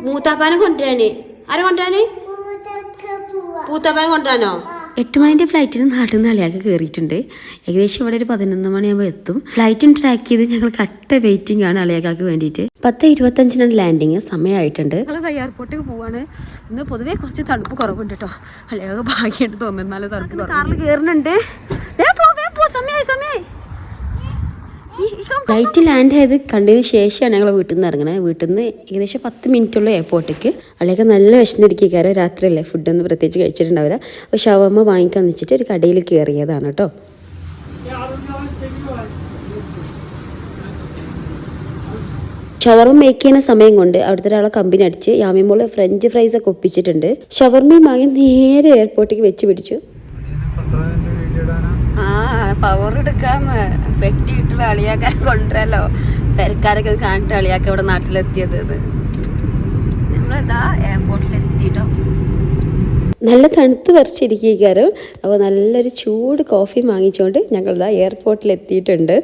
മൂത്താപ്പാനെ കൊണ്ടുവരാന് ആരെ കൊണ്ടുവരാന് പൂത്താപ്പാനെ കൊണ്ടുവരാനോ 8 മണിൻ്റെ ഫ്ലൈറ്റിന് നാട്ടിൽ നിന്ന് അളിയാക്ക് കയറിയിട്ടുണ്ട്. ഏകദേശം ഇവിടെ ഒരു 11 മണിയാകുമ്പോൾ എത്തും. ഫ്ലൈറ്റും ട്രാക്ക് ചെയ്ത് ഞങ്ങൾ കട്ട വെയിറ്റിംഗ് ആണ് അളിയാക്കാക്ക് വേണ്ടിയിട്ട്. 10:25 ലാൻഡിങ് സമയമായിട്ടുണ്ട്. ഞങ്ങൾ എയർപോർട്ടിൽ പോവാണ്. ഇന്ന് പൊതുവേ കുറച്ച് തണുപ്പ് കുറവുണ്ട് കേട്ടോ. അളിയാക്ക് ഭാഗ്യമായിട്ട് തോന്നുന്നാലും തണുപ്പ് കാറിൽ കയറുന്നുണ്ട്. ഫ്ലൈറ്റ് ലാൻഡ് ചെയ്ത് കണ്ടതിന് ശേഷമാണ് ഞങ്ങൾ വീട്ടിൽ നിന്ന് ഇറങ്ങുന്നത്. വീട്ടിൽ നിന്ന് ഏകദേശം 10 മിനിറ്റുള്ള എയർപോർട്ടിലേക്ക്. അളിയൊക്കെ നല്ല വിശന്നിരിക്കാറ്. രാത്രിയല്ലേ ഫുഡൊന്നും പ്രത്യേകിച്ച് കഴിച്ചിട്ടുണ്ടാവില്ല. അപ്പോൾ ഷവർമ്മ വാങ്ങിക്കാന്ന് വെച്ചിട്ട് ഒരു കടയിൽ കയറിയതാണ് കേട്ടോ. ഷവർമ്മ മേക്ക് ചെയ്യുന്ന സമയം കൊണ്ട് അവിടുത്തെ ഒരാളെ കമ്പനി അടിച്ച് യാമിമോൾ ഫ്രഞ്ച് ഫ്രൈസ് ഒക്കെ ഒപ്പിച്ചിട്ടുണ്ട്. ഷവർമ്മയും വാങ്ങി നേരെ എയർപോർട്ടിലേക്ക് വെച്ച് പിടിച്ചു. പവർ എടുക്കാന്ന് പെട്ടിയിട്ടുള്ള അളിയാക്കാൻ കൊണ്ടുവരല്ലോ. പെരക്കാരൊക്കെ കാണിട്ട് അളിയാക്ക ഇവിടെ നാട്ടിലെത്തിയത്. നമ്മളിതാ എയർപോർട്ടിലെത്തിട്ടോ. നല്ല തണുത്ത് വരച്ചിരിക്കാറ്. അപ്പോൾ നല്ലൊരു ചൂട് കോഫി വാങ്ങിച്ചുകൊണ്ട് ഞങ്ങളിതാ എയർപോർട്ടിലെത്തിയിട്ടുണ്ട്.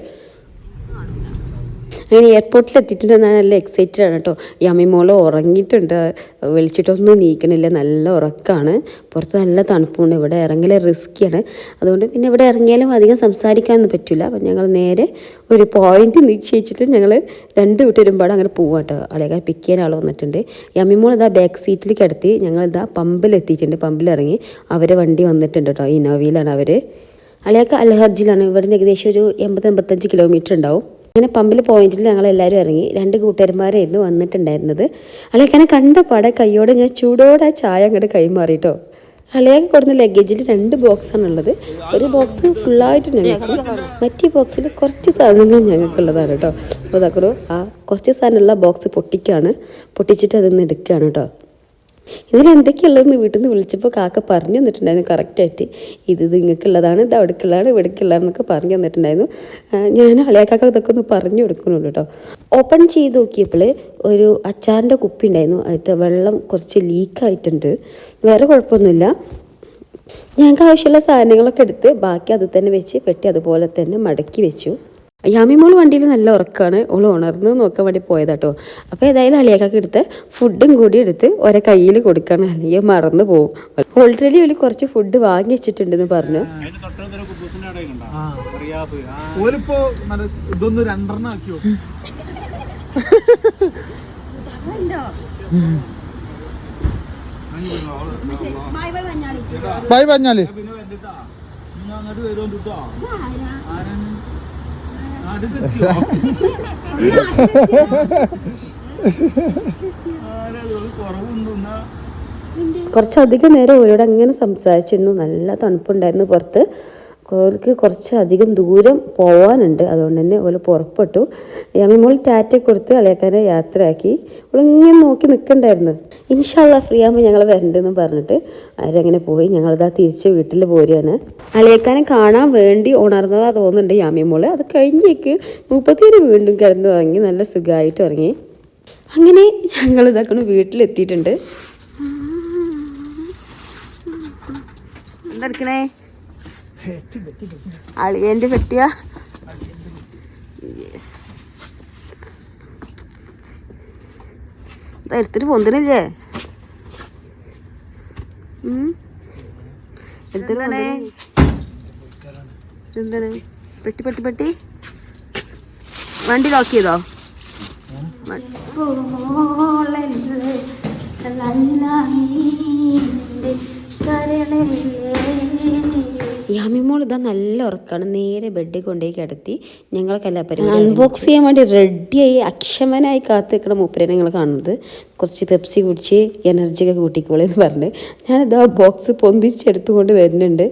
അങ്ങനെ എയർപോർട്ടിലെത്തിയിട്ടുണ്ട്. ഞാൻ നല്ല എക്സൈറ്റഡ് ആണ് കേട്ടോ. യമ്മിമോള് ഉറങ്ങിയിട്ടുണ്ട്. വിളിച്ചിട്ടൊന്നും നീക്കണില്ല. നല്ല ഉറക്കമാണ്. പുറത്ത് നല്ല തണുപ്പുണ്ട്. ഇവിടെ ഇറങ്ങൽ റിസ്ക്കിയാണ്. അതുകൊണ്ട് പിന്നെ ഇവിടെ ഇറങ്ങിയാലും അധികം സംസാരിക്കാനൊന്നും പറ്റില്ല. അപ്പം ഞങ്ങൾ നേരെ ഒരു പോയിന്റ് നിശ്ചയിച്ചിട്ട് ഞങ്ങൾ 2 വീട്ടുവരുമ്പാട് അങ്ങനെ പോവാം കേട്ടോ. അളിയാക്കാൻ പിക്ക് ചെയ്യാൻ ആൾ വന്നിട്ടുണ്ട്. യമ്മിമോൾ ഇതാ ബാക്ക് സീറ്റിൽ കിടത്തി ഞങ്ങളിതാ പമ്പിലെത്തിയിട്ടുണ്ട്. പമ്പിലിറങ്ങി അവരെ വണ്ടി വന്നിട്ടുണ്ട് കേട്ടോ. ഇന്നോവയിലാണ് അവർ. അളിയാക്ക അൽഹർജിലാണ്. ഇവിടുന്ന് ഏകദേശം ഒരു 80-85 കിലോമീറ്റർ ഉണ്ടാവും. അങ്ങനെ പമ്പിൽ പോയിന്റിൽ ഞങ്ങളെല്ലാവരും ഇറങ്ങി. 2 കൂട്ടുകാരന്മാരായിരുന്നു വന്നിട്ടുണ്ടായിരുന്നത്. അളിയാക്കാനെ കണ്ട പാടെ കയ്യോടെ ഞാൻ ചൂടോടെ ആ ചായ അങ്ങോട്ട് കൈമാറിയിട്ടോ. അളിയാക്ക് കൊടുന്ന ലഗേജിൽ 2 ബോക്സാണുള്ളത്. ഒരു ബോക്സ് ഫുള്ളായിട്ട് ഞങ്ങൾക്ക്, മറ്റേ ബോക്സിൽ കുറച്ച് സാധനങ്ങൾ ഞങ്ങൾക്കുള്ളതാണ് കേട്ടോ. അപ്പോൾ അതാക്കറോ ആ കുറച്ച് സാധനമുള്ള ബോക്സ് പൊട്ടിച്ചിട്ട് അതിന്ന് എടുക്കുകയാണ് കേട്ടോ. ഇതിലെന്തൊക്കെയുള്ളതെന്ന് വീട്ടിൽ നിന്ന് വിളിച്ചപ്പോൾ കാക്ക പറഞ്ഞു തന്നിട്ടുണ്ടായിരുന്നു കറക്റ്റായിട്ട്. ഇത് നിങ്ങൾക്കുള്ളതാണ്, ഇത് അവിടേക്കുള്ളതാണ്, ഇവിടേക്കുള്ളതാണെന്നൊക്കെ പറഞ്ഞു തന്നിട്ടുണ്ടായിരുന്നു. ഞാൻ അളിയാക്കാക്ക ഇതൊക്കെ ഒന്ന് പറഞ്ഞു കൊടുക്കുന്നുള്ളൂ കേട്ടോ. ഓപ്പൺ ചെയ്ത് നോക്കിയപ്പോൾ ഒരു അച്ചാറിൻ്റെ കുപ്പി ഉണ്ടായിരുന്നു. അതിൻ്റെ വെള്ളം കുറച്ച് ലീക്കായിട്ടുണ്ട്. വേറെ കുഴപ്പമൊന്നുമില്ല. ഞങ്ങൾക്ക് ആവശ്യമുള്ള സാധനങ്ങളൊക്കെ എടുത്ത് ബാക്കി അത് തന്നെ വെച്ച് പെട്ടി അതുപോലെ തന്നെ മടക്കി വെച്ചു. യാമിമോൾ വണ്ടിയിൽ നല്ല ഉറക്കമാണ്. ഓൾ ഉണർന്ന് നോക്കാൻ വേണ്ടി പോയതാട്ടോ. അപ്പോൾ ഏതായാലും അളിയാക്കൊക്കെ എടുത്ത് ഫുഡും കൂടി എടുത്ത് ഒരേ കയ്യിൽ കൊടുക്കണം, അല്ലെങ്കിൽ മറന്നു പോകും. ഓൾറെഡി ഒരു കുറച്ച് ഫുഡ് വാങ്ങി വെച്ചിട്ടുണ്ടെന്ന് പറഞ്ഞു. ബൈ പറഞ്ഞാല് കുറച്ചധികം നേരം ഓരോട് അങ്ങനെ സംസാരിച്ചിരുന്നു. നല്ല തണുപ്പുണ്ടായിരുന്നു പുറത്ത്. ഓർക്ക് കുറച്ചധികം ദൂരം പോവാനുണ്ട്. അതുകൊണ്ട് തന്നെ ഓല് പുറപ്പെട്ടു. യമ്മിമോൾ ടാറ്റ കൊടുത്ത് അളിയാക്കാനെ യാത്രയാക്കി. ഓളിങ്ങനെ നോക്കി നിൽക്കണ്ടായിരുന്നു. ഇൻഷാല്ലാ ഫ്രീ ആകുമ്പോൾ ഞങ്ങൾ വരണ്ടെന്ന് പറഞ്ഞിട്ട് അവരങ്ങനെ പോയി. ഞങ്ങളിതാ തിരിച്ച് വീട്ടിൽ പോരുകയാണ്. അളിയാക്കാനെ കാണാൻ വേണ്ടി ഉണർന്നതാ തോന്നുന്നുണ്ട് യാമിമോൾ. അത് കഴിഞ്ഞേക്ക് 30 വീണ്ടും കിടന്നു തുടങ്ങി. നല്ല സുഖമായിട്ട് ഉറങ്ങി. അങ്ങനെ ഞങ്ങൾ ഇതാക്കണം വീട്ടിലെത്തിയിട്ടുണ്ട്. എന്തെടുക്കണേ? അളിയൻ്റെ പെട്ടിയാ? എടുത്തിട്ട് പൊന്തിണില്ലേ? എടുത്തിട്ടാണേ എന്താണ്? പെട്ടി പെട്ടി പെട്ടി വണ്ടി നോക്കിയതോ? യാമിമോൾ ഇതാ നല്ല ഉറക്കാണ്. നേരെ ബെഡിൽ കൊണ്ടുപോയി കിടത്തി. ഞങ്ങളൊക്കെ എല്ലാ പരിപാടി അൺബോക്സ് ചെയ്യാൻ വേണ്ടി റെഡിയായി അക്ഷമനായി കാത്ത് നിൽക്കണ മൂപ്പരെയാണ് നിങ്ങൾ കാണുന്നത്. കുറച്ച് പെപ്സി കുടിച്ച് എനർജിയൊക്കെ കൂട്ടിക്കോളെന്ന് പറഞ്ഞ് ഞാനിതാ ബോക്സ് പൊന്തിച്ചെടുത്തുകൊണ്ട് വരുന്നുണ്ട്.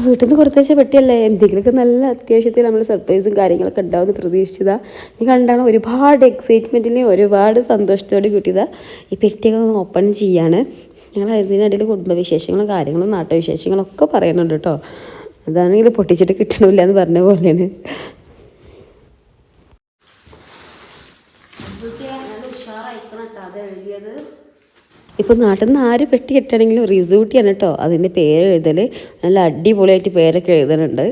വീട്ടിൽ നിന്ന് കൊടുത്തയച്ച പെട്ടിയല്ലേ, എന്തെങ്കിലുമൊക്കെ നല്ല അത്യാവശ്യത്തിൽ നമ്മൾ സർപ്രൈസും കാര്യങ്ങളൊക്കെ ഉണ്ടാവുമെന്ന് പ്രതീക്ഷിച്ചതാ. നീ കണ്ടാണ് ഒരുപാട് എക്സൈറ്റ്മെൻറ്റിൽ ഒരുപാട് സന്തോഷത്തോടെ കിട്ടിയതാ ഈ പെട്ടിയൊക്കെ ഒന്ന് ഓപ്പൺ ചെയ്യാണ്. ഞങ്ങൾ അതിനിടയിൽ കുടുംബവിശേഷങ്ങളും കാര്യങ്ങളും നാട്ടുവിശേഷങ്ങളൊക്കെ പറയുന്നുണ്ട് കേട്ടോ. അതാണെങ്കിൽ പൊട്ടിച്ചിട്ട് കിട്ടണില്ല എന്ന് പറഞ്ഞ പോലെയാണ്. ഇപ്പം നാട്ടിൽ നിന്ന് ആര് പെട്ടി കെട്ടണമെങ്കിലും റിസൂട്ടിയാണ് കേട്ടോ അതിൻ്റെ പേര് എഴുതൽ. നല്ല അടിപൊളിയായിട്ട് പേരൊക്കെ എഴുതലുണ്ട്.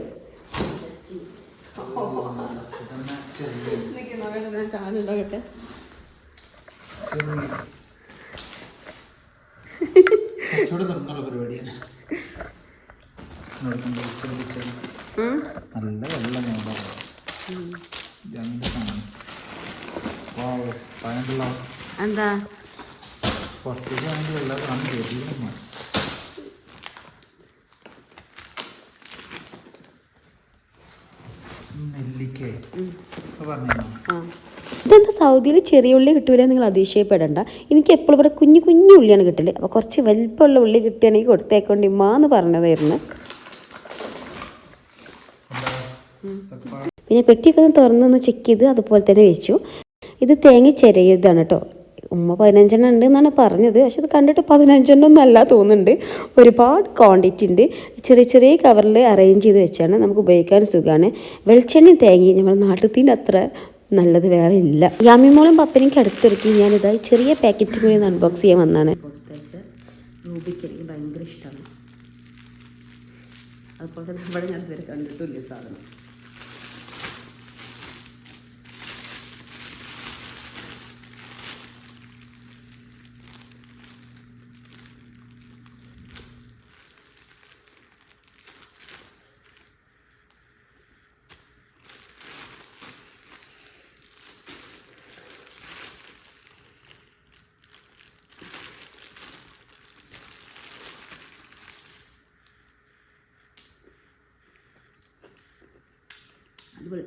എന്താ ഇതെന്താ സൗദിയിൽ ചെറിയ ഉള്ളി കിട്ടൂല നിങ്ങൾ അതിശയപ്പെടണ്ട. എനിക്ക് എപ്പോഴും ഇവിടെ കുഞ്ഞു കുഞ്ഞു ഉള്ളിയാണ് കിട്ടല്. അപ്പോൾ കുറച്ച് വലിപ്പമുള്ള ഉള്ളി കിട്ടുകയാണെങ്കിൽ കൊടുത്തേക്കൊണ്ട് ഇമ്മാന്ന് പറഞ്ഞതായിരുന്നു. പിന്നെ പെട്ടിയൊക്കെ ഒന്ന് തുറന്നൊന്ന് ചെക്ക് ചെയ്ത് അതുപോലെ തന്നെ വെച്ചു. ഇത് തേങ്ങ ചിരയതാണ് കേട്ടോ. ഉമ്മ 15 ഉണ്ട് എന്നാണ് പറഞ്ഞത്. പക്ഷെ അത് കണ്ടിട്ട് 15 ഒന്നും അല്ല തോന്നുന്നുണ്ട്. ഒരുപാട് ക്വാണ്ടിറ്റി ഉണ്ട്. ചെറിയ ചെറിയ കവറിൽ അറേഞ്ച് ചെയ്ത് വെച്ചാണ് നമുക്ക് ഉപയോഗിക്കാൻ സുഖമാണ്. വെളിച്ചെണ്ണയും തേങ്ങയും നമ്മുടെ നാട്ടിൽ അത്ര നല്ലത് വേറെ ഇല്ല. യാമിമോളും പപ്പനെനിക്ക് അടുത്തിറക്കി ഞാനിതാ ചെറിയ പാക്കറ്റ് കൂടി അൺബോക്സ് ചെയ്യാൻ വന്നാണ്. റൂബിക്ക് എനിക്ക് ഭയങ്കര ഇഷ്ടമാണ്. അതുപോലെ തന്നെ ഇവിടെ ഞാൻ ഇതുവരെ കണ്ടിട്ടില്ല സാധനം. അടിപൊളി.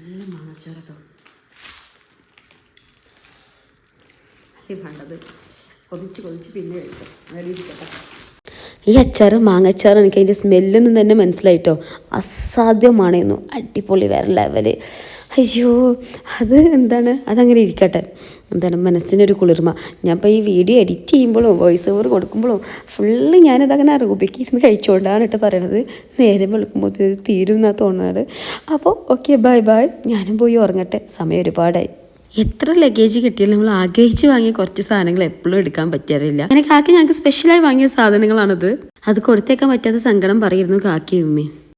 നല്ല മാങ്ങാച്ചാറോ വേണ്ടത് കൊതിച്ച് പിന്നെ കഴിക്കാം. അവിടെ ഇരിക്കട്ടെ. ഈ അച്ചാർ മാങ്ങച്ചാർ എനിക്ക് അതിൻ്റെ സ്മെല്ലൊന്നും തന്നെ മനസ്സിലായിട്ടോ. അസാധ്യമാണെന്നു. അടിപൊളി വേറെ ലെവല്. അയ്യോ അത് എന്താണ് അതങ്ങനെ ഇരിക്കട്ടെ. എന്താണ് മനസ്സിനൊരു കുളിർമ. ഞാൻ ഇപ്പോൾ ഈ വീഡിയോ എഡിറ്റ് ചെയ്യുമ്പോഴും വോയിസ് ഓവർ കൊടുക്കുമ്പോഴും ഫുള്ള് ഞാനതങ്ങനെ റൂബിക്ക് ഇരുന്ന് കഴിച്ചുകൊണ്ടാണ് കേട്ടോ പറയണത്. നേരം വെളുക്കുമ്പോൾ തീരും എന്നാണ് തോന്നാറ്. അപ്പോൾ ഓക്കെ ബൈ ബൈ. ഞാനും പോയി ഉറങ്ങട്ടെ, സമയം ഒരുപാടായി. എത്ര ലഗേജ് കിട്ടിയാലും നമ്മൾ ആഗ്രഹിച്ച് വാങ്ങിയ കുറച്ച് സാധനങ്ങൾ എപ്പോഴും എടുക്കാൻ പറ്റാറില്ല. അങ്ങനെ കാക്കി ഞങ്ങൾക്ക് സ്പെഷ്യലായി വാങ്ങിയ സാധനങ്ങളാണത്. അത് കൊടുത്തേക്കാൻ പറ്റാത്ത സങ്കടം പറയുന്നു കാക്കി ഉമ്മയും.